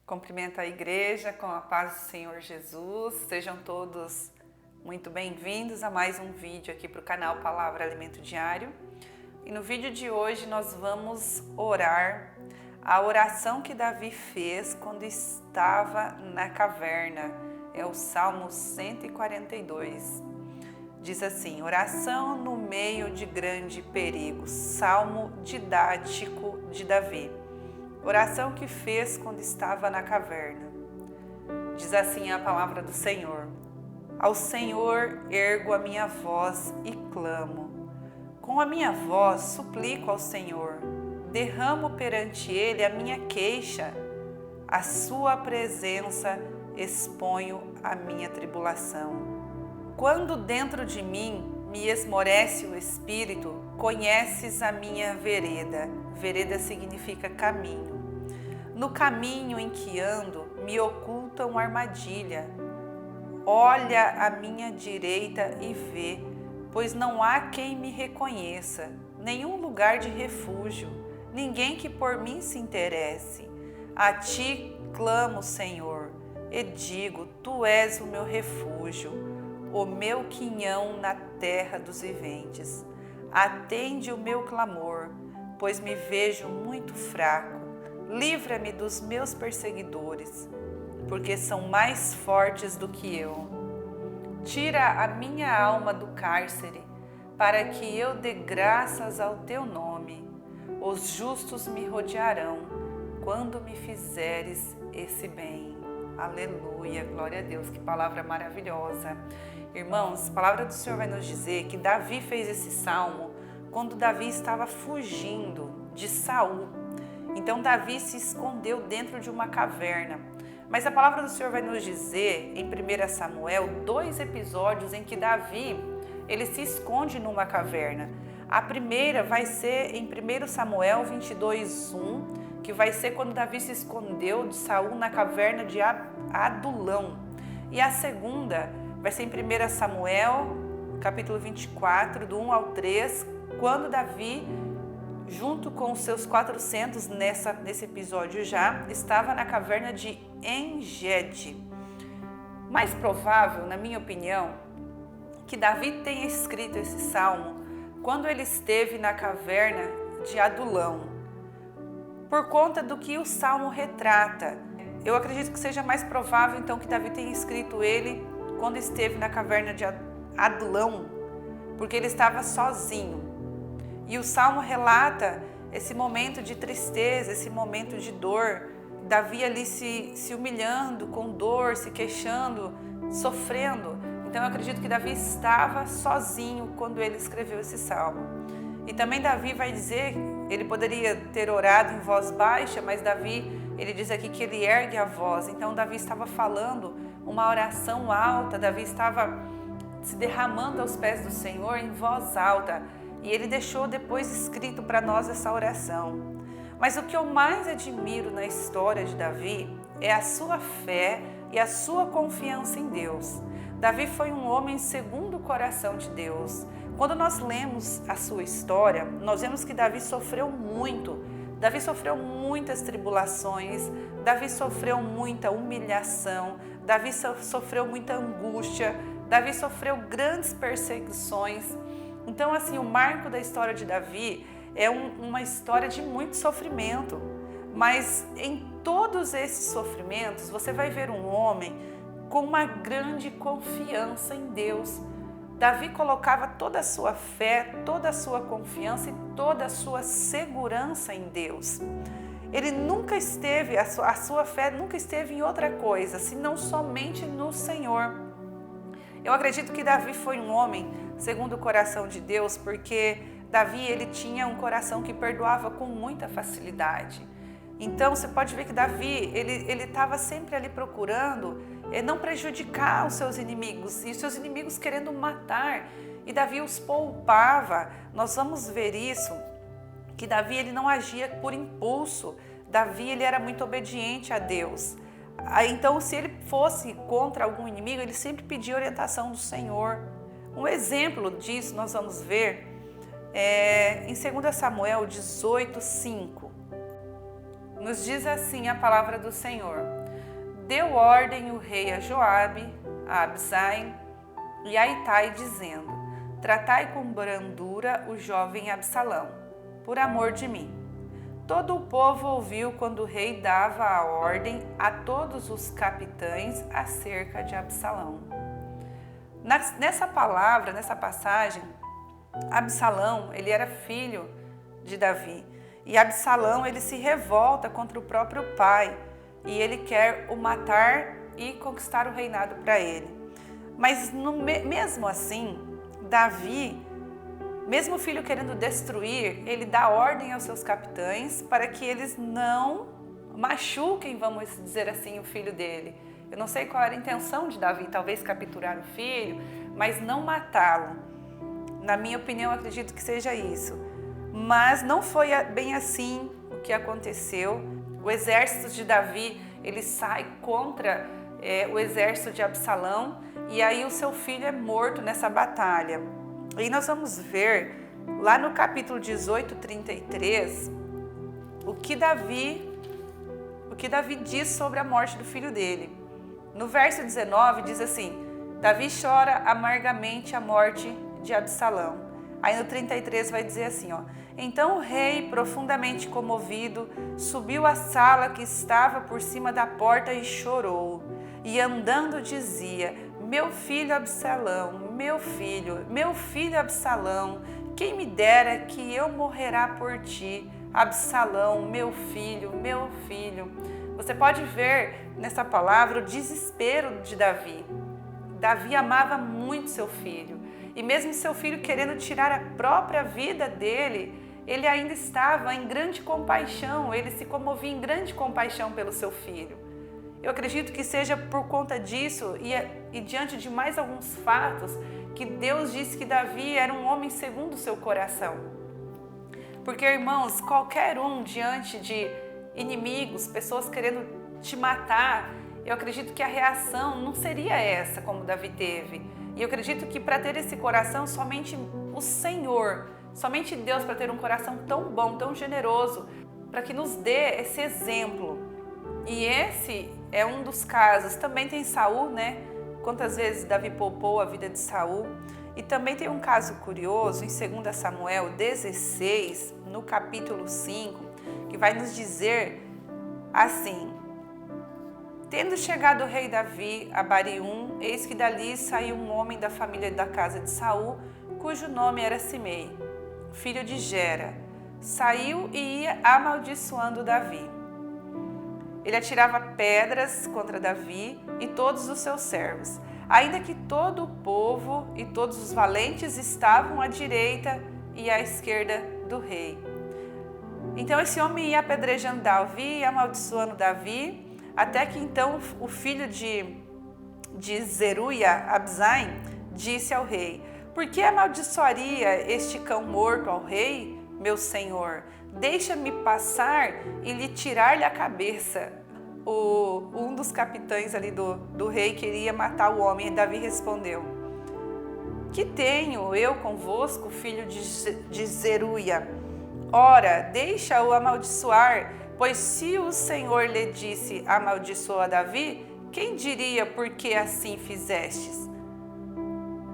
Cumprimento a igreja com a paz do Senhor Jesus. Sejam todos muito bem-vindos a mais um vídeo aqui para o canal Palavra Alimento Diário. E no vídeo de hoje nós vamos orar a oração que Davi fez quando estava na caverna. É o Salmo 142. Diz assim: oração no meio de grande perigo. Salmo didático de Davi. Oração que fez quando estava na caverna. Diz assim a palavra do Senhor: ao Senhor ergo a minha voz e clamo. Com a minha voz suplico ao Senhor. Derramo perante Ele a minha queixa. À sua presença exponho a minha tribulação. Quando dentro de mim me esmorece o espírito, conheces a minha vereda. Vereda significa caminho. No caminho em que ando, me ocultam armadilha. Olha à minha direita e vê, pois não há quem me reconheça, nenhum lugar de refúgio, ninguém que por mim se interesse. A ti clamo, Senhor, e digo: tu és o meu refúgio, o meu quinhão na terra dos viventes. Atende o meu clamor, pois me vejo muito fraco. Livra-me dos meus perseguidores, porque são mais fortes do que eu. Tira a minha alma do cárcere, para que eu dê graças ao teu nome. Os justos me rodearão, quando me fizeres esse bem. Aleluia, glória a Deus, que palavra maravilhosa. Irmãos, a palavra do Senhor vai nos dizer que Davi fez esse salmo quando Davi estava fugindo de Saul. Então Davi se escondeu dentro de uma caverna. Mas a palavra do Senhor vai nos dizer em 1 Samuel 2 episódios em que Davi ele se esconde numa caverna. A primeira vai ser em 1 Samuel 22:1, que vai ser quando Davi se escondeu de Saul na caverna de Adulão. E a segunda vai ser em 1 Samuel capítulo 24, do 1 ao 3, quando Davi, junto com os seus 400 nesse episódio já, estava na caverna de En-Gedi. Mais provável, na minha opinião, que Davi tenha escrito esse salmo quando ele esteve na caverna de Adulão, por conta do que o salmo retrata. Eu acredito que seja mais provável, então, que Davi tenha escrito ele quando esteve na caverna de Adulão, porque ele estava sozinho. E o Salmo relata esse momento de tristeza, esse momento de dor. Davi ali se humilhando com dor, se queixando, sofrendo. Então eu acredito que Davi estava sozinho quando ele escreveu esse Salmo. E também Davi vai dizer, ele poderia ter orado em voz baixa, mas Davi, ele diz aqui que ele ergue a voz. Então Davi estava falando uma oração alta, Davi estava se derramando aos pés do Senhor em voz alta. E ele deixou depois escrito para nós essa oração. Mas o que eu mais admiro na história de Davi é a sua fé e a sua confiança em Deus. Davi foi um homem segundo o coração de Deus. Quando nós lemos a sua história, nós vemos que Davi sofreu muito. Davi sofreu muitas tribulações, Davi sofreu muita humilhação, Davi sofreu muita angústia, Davi sofreu grandes perseguições. Então, assim, o marco da história de Davi é uma história de muito sofrimento, mas em todos esses sofrimentos você vai ver um homem com uma grande confiança em Deus. Davi colocava toda a sua fé, toda a sua confiança e toda a sua segurança em Deus. Ele nunca esteve, a sua fé nunca esteve em outra coisa, senão somente no Senhor. Eu acredito que Davi foi um homem segundo o coração de Deus, porque Davi ele tinha um coração que perdoava com muita facilidade. Então você pode ver que Davi ele estava sempre ali procurando não prejudicar os seus inimigos, e os seus inimigos querendo matar, e Davi os poupava. Nós vamos ver isso, que Davi ele não agia por impulso, Davi ele era muito obediente a Deus. Então, se ele fosse contra algum inimigo, ele sempre pedia orientação do Senhor. Um exemplo disso nós vamos ver em 2 Samuel 18:5. nos diz assim a palavra do Senhor: deu ordem o rei a Joabe, a Abisai e a Itai, dizendo: tratai com brandura o jovem Absalão, por amor de mim. Todo o povo ouviu quando o rei dava a ordem a todos os capitães acerca de Absalão. Nessa palavra, nessa passagem, Absalão, ele era filho de Davi. E Absalão, ele se revolta contra o próprio pai e ele quer o matar e conquistar o reinado para ele. Mas mesmo assim, Davi, mesmo o filho querendo destruir, ele dá ordem aos seus capitães para que eles não machuquem, vamos dizer assim, o filho dele. Eu não sei qual era a intenção de Davi, talvez capturar o filho, mas não matá-lo. Na minha opinião, eu acredito que seja isso. Mas não foi bem assim o que aconteceu. O exército de Davi, ele sai contra o exército de Absalão e aí o seu filho é morto nessa batalha. E nós vamos ver lá no capítulo 18, 33, o que Davi diz sobre a morte do filho dele. No verso 19 diz assim: Davi chora amargamente a morte de Absalão. Aí no 33 vai dizer assim, então o rei, profundamente comovido, subiu à sala que estava por cima da porta e chorou. E andando dizia: meu filho Absalão, meu filho Absalão, quem me dera que eu morrerá por ti, Absalão, meu filho, meu filho. Você pode ver nessa palavra o desespero de Davi. Davi amava muito seu filho. E mesmo seu filho querendo tirar a própria vida dele, ele ainda estava em grande compaixão, ele se comovia em grande compaixão pelo seu filho. Eu acredito que seja por conta disso e diante de mais alguns fatos que Deus disse que Davi era um homem segundo o seu coração. Porque, irmãos, qualquer um diante de inimigos, pessoas querendo te matar, eu acredito que a reação não seria essa como Davi teve. E eu acredito que para ter esse coração, somente o Senhor, somente Deus para ter um coração tão bom, tão generoso, para que nos dê esse exemplo. E esse é um dos casos. Também tem Saul, né? Quantas vezes Davi poupou a vida de Saul. E também tem um caso curioso em 2 Samuel 16, no capítulo 5, que vai nos dizer assim: tendo chegado o rei Davi a Barium, eis que dali saiu um homem da família da casa de Saul, cujo nome era Simei, filho de Gera. Saiu e ia amaldiçoando Davi. Ele atirava pedras contra Davi e todos os seus servos, ainda que todo o povo e todos os valentes estavam à direita e à esquerda do rei. Então esse homem ia apedrejando Davi e amaldiçoando Davi, até que então o filho de Zeruia, Abisai, disse ao rei: por que amaldiçoaria este cão morto ao rei, meu senhor? Deixa-me passar e lhe tirar-lhe a cabeça. Um dos capitães ali do rei queria matar o homem, e Davi respondeu: que tenho eu convosco, filho de Zeruia? Ora, deixa-o amaldiçoar, pois se o Senhor lhe disse: amaldiçoa Davi, quem diria por que assim fizestes?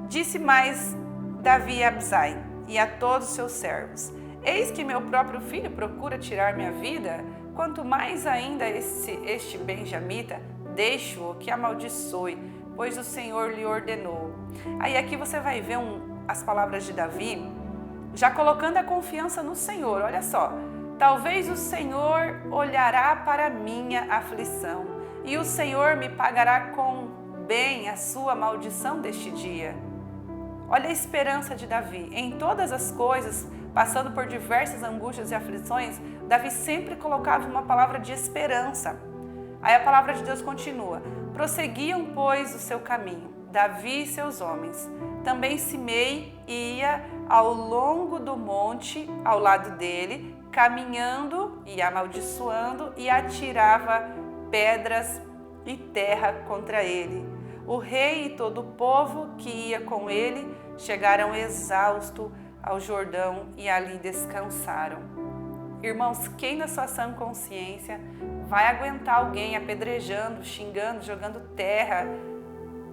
Disse mais Davi a Abisai e a todos os seus servos: eis que meu próprio filho procura tirar minha vida, quanto mais ainda este benjamita, deixo-o que amaldiçoe, pois o Senhor lhe ordenou. Aí aqui você vai ver as palavras de Davi, já colocando a confiança no Senhor. Olha só: talvez o Senhor olhará para a minha aflição, e o Senhor me pagará com bem a sua maldição deste dia. Olha a esperança de Davi. Em todas as coisas, passando por diversas angústias e aflições, Davi sempre colocava uma palavra de esperança. Aí a palavra de Deus continua: prosseguiam, pois, o seu caminho, Davi e seus homens. Também Simei ia ao longo do monte ao lado dele, caminhando e amaldiçoando, e atirava pedras e terra contra ele. O rei e todo o povo que ia com ele chegaram exaustos ao Jordão e ali descansaram. Irmãos, quem na sua sã consciência vai aguentar alguém apedrejando, xingando, jogando terra?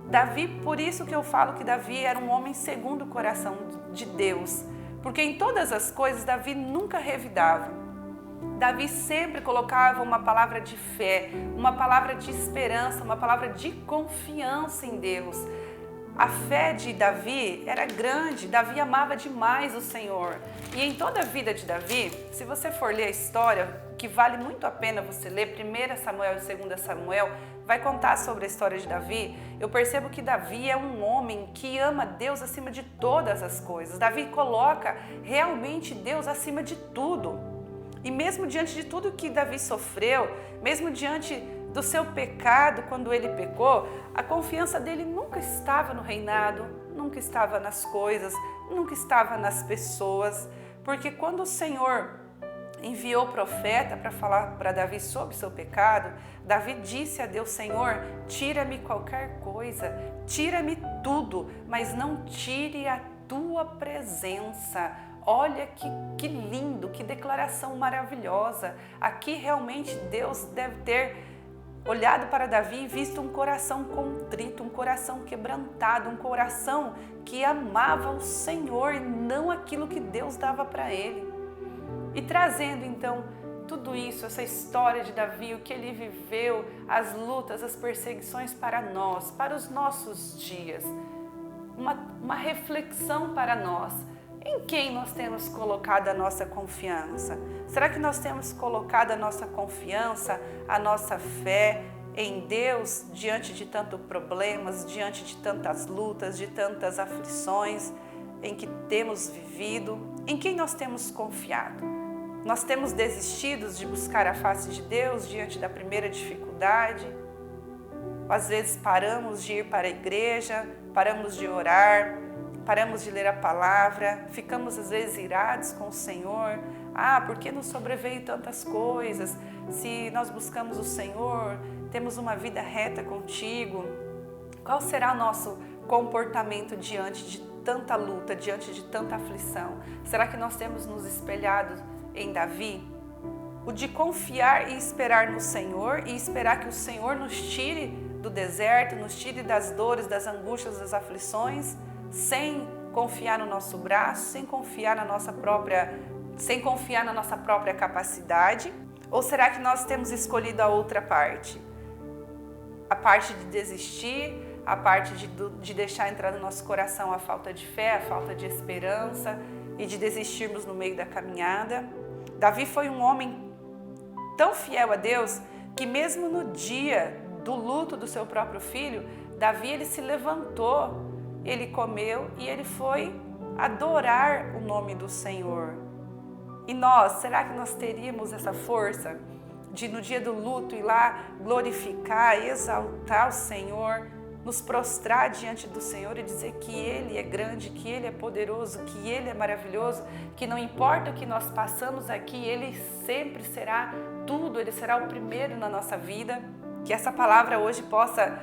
Davi, por isso que eu falo que Davi era um homem segundo o coração de Deus, porque em todas as coisas Davi nunca revidava. Davi sempre colocava uma palavra de fé, uma palavra de esperança, uma palavra de confiança em Deus. A fé de Davi era grande, Davi amava demais o Senhor. E em toda a vida de Davi, se você for ler a história, que vale muito a pena você ler, 1 Samuel e 2 Samuel, vai contar sobre a história de Davi. Eu percebo que Davi é um homem que ama Deus acima de todas as coisas. Davi coloca realmente Deus acima de tudo. E mesmo diante de tudo que Davi sofreu, mesmo diante do seu pecado, quando ele pecou, a confiança dele nunca estava no reinado, nunca estava nas coisas, nunca estava nas pessoas, porque quando o Senhor enviou o profeta para falar para Davi sobre seu pecado, Davi disse a Deus: Senhor, tira-me qualquer coisa, tira-me tudo, mas não tire a tua presença. Olha que lindo, que declaração maravilhosa. Aqui realmente Deus deve ter olhado para Davi e visto um coração contrito, um coração quebrantado, um coração que amava o Senhor e não aquilo que Deus dava para ele. E trazendo então tudo isso, essa história de Davi, o que ele viveu, as lutas, as perseguições para nós, para os nossos dias, uma reflexão para nós. Em quem nós temos colocado a nossa confiança? Será que nós temos colocado a nossa confiança, a nossa fé em Deus diante de tantos problemas, diante de tantas lutas, de tantas aflições em que temos vivido? Em quem nós temos confiado? Nós temos desistido de buscar a face de Deus diante da primeira dificuldade? Às vezes paramos de ir para a igreja, paramos de orar, paramos de ler a palavra, ficamos às vezes irados com o Senhor. Por que nos sobreveio tantas coisas? Se nós buscamos o Senhor, temos uma vida reta contigo, qual será o nosso comportamento diante de tanta luta, diante de tanta aflição? Será que nós temos nos espelhado em Davi? O de confiar e esperar no Senhor e esperar que o Senhor nos tire do deserto, nos tire das dores, das angústias, das aflições, sem confiar no nosso braço, sem confiar na nossa própria capacidade? Ou será que nós temos escolhido a outra parte? A parte de desistir, a parte de deixar entrar no nosso coração a falta de fé, a falta de esperança e de desistirmos no meio da caminhada? Davi foi um homem tão fiel a Deus que mesmo no dia do luto do seu próprio filho, Davi ele se levantou, ele comeu e ele foi adorar o nome do Senhor. E nós, será que nós teríamos essa força de no dia do luto ir lá glorificar, exaltar o Senhor, nos prostrar diante do Senhor e dizer que Ele é grande, que Ele é poderoso, que Ele é maravilhoso, que não importa o que nós passamos aqui, Ele sempre será tudo, Ele será o primeiro na nossa vida? Que essa palavra hoje possa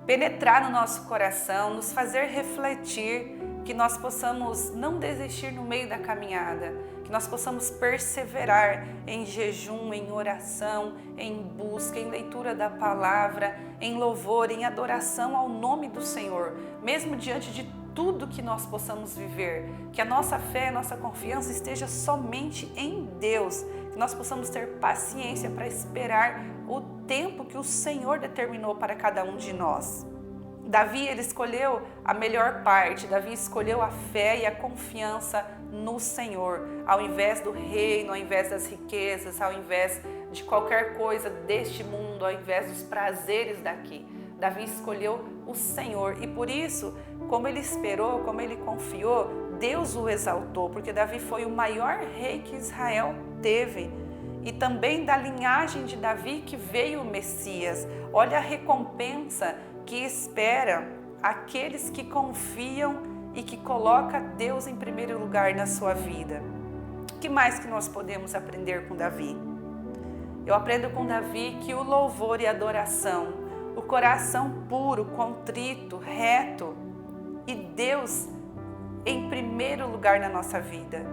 penetrar no nosso coração, nos fazer refletir, que nós possamos não desistir no meio da caminhada, que nós possamos perseverar em jejum, em oração, em busca, em leitura da palavra, em louvor, em adoração ao nome do Senhor, mesmo diante de tudo que nós possamos viver, que a nossa fé, a nossa confiança esteja somente em Deus, que nós possamos ter paciência para esperar o tempo que o Senhor determinou para cada um de nós. Davi, ele escolheu a melhor parte, Davi escolheu a fé e a confiança no Senhor, ao invés do reino, ao invés das riquezas, ao invés de qualquer coisa deste mundo, ao invés dos prazeres daqui. Davi escolheu o Senhor e por isso, como ele esperou, como ele confiou, Deus o exaltou, porque Davi foi o maior rei que Israel teve. E também da linhagem de Davi que veio o Messias. Olha a recompensa que espera aqueles que confiam e que colocam Deus em primeiro lugar na sua vida. O que mais que nós podemos aprender com Davi? Eu aprendo com Davi que o louvor e a adoração, o coração puro, contrito, reto e Deus em primeiro lugar na nossa vida.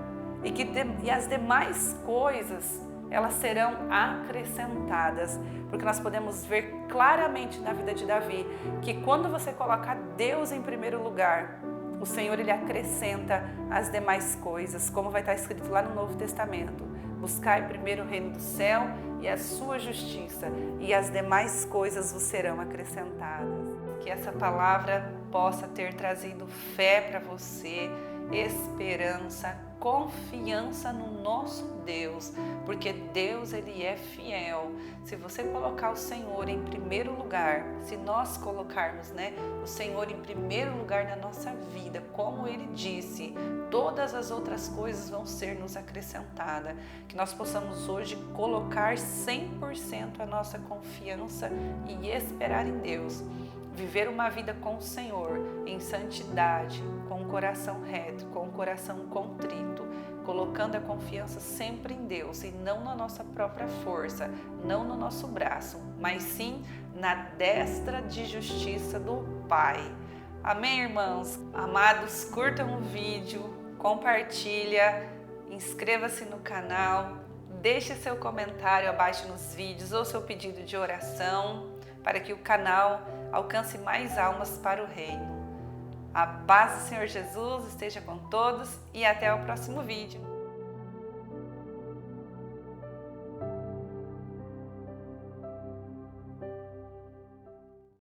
e as demais coisas elas serão acrescentadas, porque nós podemos ver claramente na vida de Davi que quando você coloca Deus em primeiro lugar, o Senhor ele acrescenta as demais coisas, como vai estar escrito lá no Novo Testamento: buscai primeiro o reino do céu e a sua justiça, e as demais coisas vos serão acrescentadas. Que essa palavra possa ter trazido fé para você, esperança, confiança no nosso Deus, porque Deus ele é fiel. Se você colocar o Senhor em primeiro lugar, se nós colocarmos, o Senhor em primeiro lugar na nossa vida, como ele disse, todas as outras coisas vão ser nos acrescentadas. Que nós possamos hoje colocar 100% a nossa confiança e esperar em Deus. Viver uma vida com o Senhor, em santidade, com o coração reto, com o coração contrito, colocando a confiança sempre em Deus e não na nossa própria força, não no nosso braço, mas sim na destra de justiça do Pai. Amém, irmãos? Amados, curtam o vídeo, compartilha, inscreva-se no canal, deixe seu comentário abaixo nos vídeos ou seu pedido de oração, para que o canal alcance mais almas para o reino. A paz do Senhor Jesus esteja com todos e até o próximo vídeo.